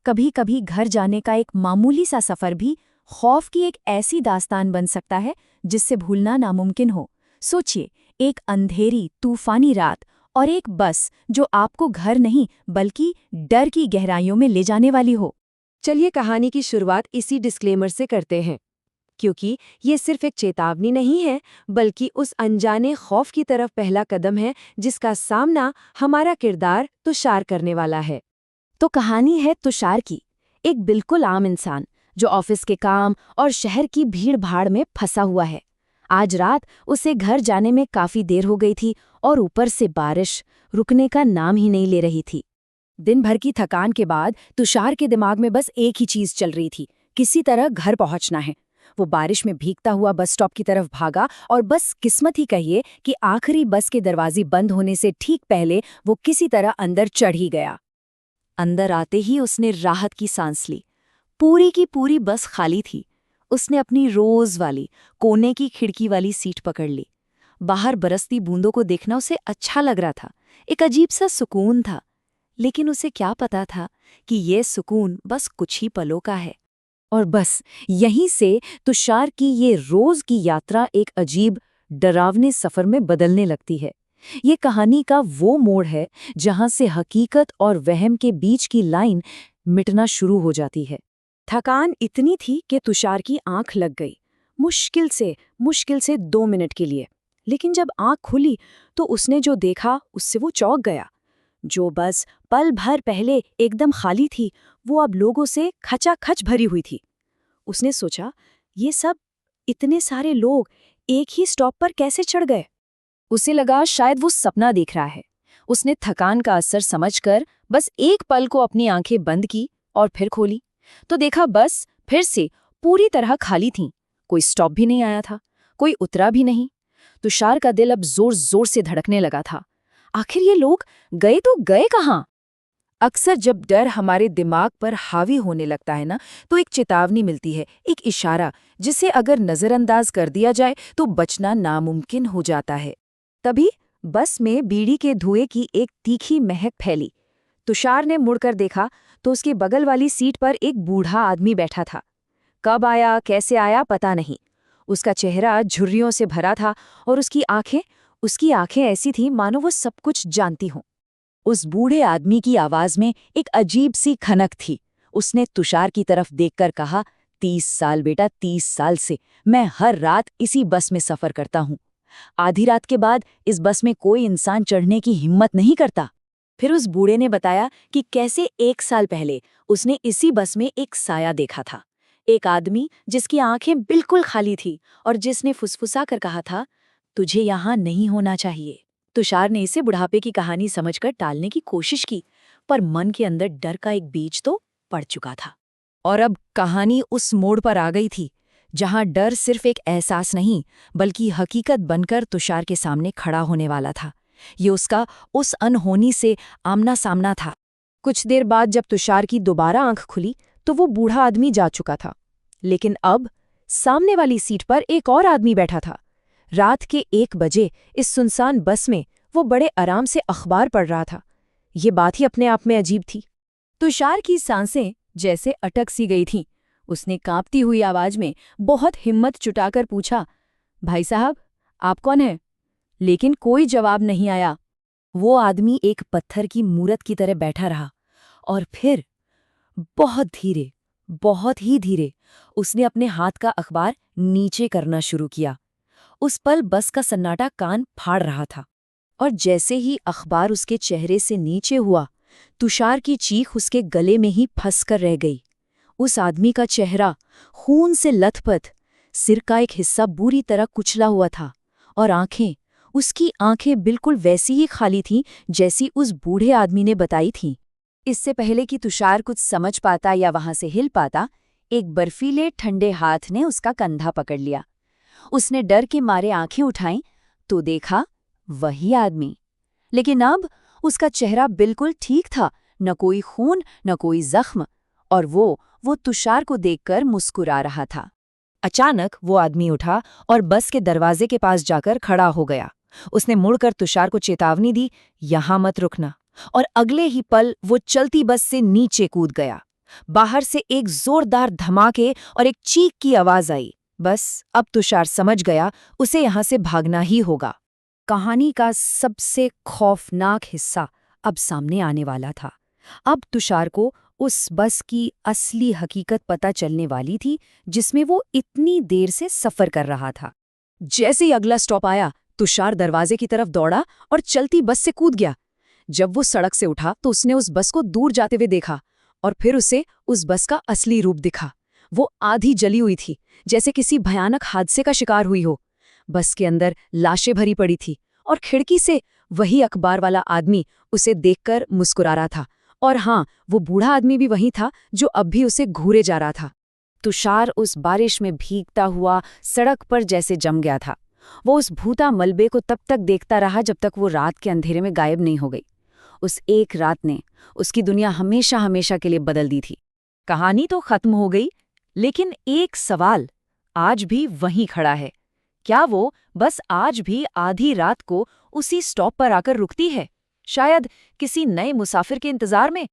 कभी कभी घर जाने का एक मामूली सा सफ़र भी खौफ की एक ऐसी दास्तान बन सकता है जिससे भूलना नामुमकिन हो। सोचिए, एक अंधेरी तूफानी रात और एक बस जो आपको घर नहीं बल्कि डर की गहराइयों में ले जाने वाली हो। चलिए कहानी की शुरुआत इसी डिस्क्लेमर से करते हैं, क्योंकि ये सिर्फ एक चेतावनी नहीं है, बल्कि उस अनजाने खौफ की तरफ पहला कदम है जिसका सामना हमारा किरदार तुषार करने वाला है। तो कहानी है तुषार की, एक बिल्कुल आम इंसान जो ऑफिस के काम और शहर की भीड़-भाड़ में फंसा हुआ है। आज रात उसे घर जाने में काफी देर हो गई थी और ऊपर से बारिश रुकने का नाम ही नहीं ले रही थी। दिन भर की थकान के बाद तुषार के दिमाग में बस एक ही चीज चल रही थी, किसी तरह घर पहुंचना है। वो बारिश में भीगता हुआ बस स्टॉप की तरफ भागा और बस किस्मत ही कहिए कि आखिरी बस के दरवाजे बंद होने से ठीक पहले वो किसी तरह अंदर चढ़ ही गया। अंदर आते ही उसने राहत की सांस ली। पूरी की पूरी बस खाली थी। उसने अपनी रोज वाली कोने की खिड़की वाली सीट पकड़ ली। बाहर बरसती बूंदों को देखना उसे अच्छा लग रहा था, एक अजीब सा सुकून था। लेकिन उसे क्या पता था कि ये सुकून बस कुछ ही पलों का है। और बस यहीं से तुषार की ये रोज की यात्रा एक अजीब डरावने सफर में बदलने लगती है। ये कहानी का वो मोड़ है जहां से हकीकत और वहम के बीच की लाइन मिटना शुरू हो जाती है। थकान इतनी थी कि तुषार की आंख लग गई, मुश्किल से 2 मिनट के लिए। लेकिन जब आंख खुली तो उसने जो देखा उससे वो चौंक गया। जो बस पल भर पहले एकदम खाली थी, वो अब लोगों से खचाखच भरी हुई थी। उसने सोचा, ये सब इतने सारे लोग एक ही स्टॉप पर कैसे चढ़ गए? उसे लगा शायद वो सपना देख रहा है। उसने थकान का असर समझकर बस एक पल को अपनी आंखें बंद की और फिर खोली, तो देखा बस फिर से पूरी तरह खाली थी। कोई स्टॉप भी नहीं आया था, कोई उतरा भी नहीं। तुषार का दिल अब जोर जोर से धड़कने लगा था। आखिर ये लोग गए तो गए कहाँ? अक्सर जब डर हमारे दिमाग पर हावी होने लगता है ना, तो एक चेतावनी मिलती है, एक इशारा जिसे अगर नजरअंदाज कर दिया जाए तो बचना नामुमकिन हो जाता है। तभी बस में बीड़ी के धुएं की एक तीखी महक फैली। तुषार ने मुड़कर देखा तो उसके बगल वाली सीट पर एक बूढ़ा आदमी बैठा था। कब आया, कैसे आया, पता नहीं। उसका चेहरा झुर्रियों से भरा था और उसकी आंखें ऐसी थीं मानो वो सब कुछ जानती हों। उस बूढ़े आदमी की आवाज में एक अजीब सी खनक थी। उसने तुषार की तरफ देखकर कहा, 30 साल बेटा, 30 साल से मैं हर रात इसी बस में सफर करता हूँ। आधी रात के बाद इस बस में कोई इंसान चढ़ने की हिम्मत नहीं करता। फिर उस बूढ़े ने बताया कि कैसे 1 साल पहले उसने इसी बस में एक साया देखा था, एक आदमी जिसकी आंखें बिल्कुल खाली थी और जिसने फुसफुसा कर कहा था, तुझे यहाँ नहीं होना चाहिए। तुषार ने इसे बुढ़ापे की कहानी समझकर टालने की कोशिश की, पर मन के अंदर डर का एक बीज तो पड़ चुका था। और अब कहानी उस मोड़ पर आ गई थी जहां डर सिर्फ एक एहसास नहीं बल्कि हकीकत बनकर तुषार के सामने खड़ा होने वाला था। ये उसका उस अनहोनी से आमना सामना था। कुछ देर बाद जब तुषार की दोबारा आंख खुली तो वो बूढ़ा आदमी जा चुका था। लेकिन अब सामने वाली सीट पर एक और आदमी बैठा था। रात के 1 बजे इस सुनसान बस में वो बड़े आराम से अखबार पढ़ रहा था। ये बात ही अपने आप में अजीब थी। तुषार की सांसें जैसे अटक सी गई थीं। उसने कांपती हुई आवाज में बहुत हिम्मत जुटाकर पूछा, भाई साहब, आप कौन हैं? लेकिन कोई जवाब नहीं आया। वो आदमी एक पत्थर की मूरत की तरह बैठा रहा और फिर बहुत ही धीरे उसने अपने हाथ का अखबार नीचे करना शुरू किया। उस पल बस का सन्नाटा कान फाड़ रहा था और जैसे ही अखबार उसके चेहरे से नीचे हुआ, तुषार की चीख उसके गले में ही फंस कर रह गई। उस आदमी का चेहरा खून से लथपथ, सिर का एक हिस्सा बुरी तरह कुचला हुआ था और उसकी आंखें बिल्कुल वैसी ही खाली थीं जैसी उस बूढ़े आदमी ने बताई थीं। इससे पहले कि तुषार कुछ समझ पाता या वहां से हिल पाता, एक बर्फीले ठंडे हाथ ने उसका कंधा पकड़ लिया। उसने डर के मारे आंखें उठाईं तो देखा वही आदमी, लेकिन अब उसका चेहरा बिल्कुल ठीक था, न कोई खून न कोई जख्म, और वो तुषार को देखकर मुस्कुरा रहा था। अचानक वो आदमी उठा और बस के दरवाजे के पास जाकर खड़ा हो गया। उसने मुड़कर तुषार को चेतावनी दी, यहां मत रुकना, और अगले ही पल वो चलती बस से नीचे कूद गया। बाहर से एक जोरदार धमाके और एक चीख की आवाज आई। बस अब तुषार समझ गया उसे यहां से भागना ही होगा। कहानी का सबसे खौफनाक हिस्सा अब सामने आने वाला था। अब तुषार को उस बस की असली हकीकत पता चलने वाली थी जिसमें वो इतनी देर से सफर कर रहा था। जैसे ही अगला स्टॉप आया, तुषार दरवाजे की तरफ दौड़ा और चलती बस से कूद गया। जब वो सड़क से उठा तो उसने उस बस को दूर जाते हुए देखा और फिर उसे उस बस का असली रूप दिखा। वो आधी जली हुई थी, जैसे किसी भयानक हादसे का शिकार हुई हो। बस के अंदर लाशें भरी पड़ी थी और खिड़की से वही अखबार वाला आदमी उसे देखकर मुस्कुरा रहा था। और हाँ, वो बूढ़ा आदमी भी वही था जो अब भी उसे घूरे जा रहा था। तुषार उस बारिश में भीगता हुआ सड़क पर जैसे जम गया था। वो उस भूता मलबे को तब तक देखता रहा जब तक वो रात के अंधेरे में गायब नहीं हो गई। उस एक रात ने उसकी दुनिया हमेशा हमेशा के लिए बदल दी थी। कहानी तो खत्म हो गई, लेकिन एक सवाल आज भी वहीं खड़ा है। क्या वो बस आज भी आधी रात को उसी स्टॉप पर आकर रुकती है, शायद किसी नए मुसाफिर के इंतजार में?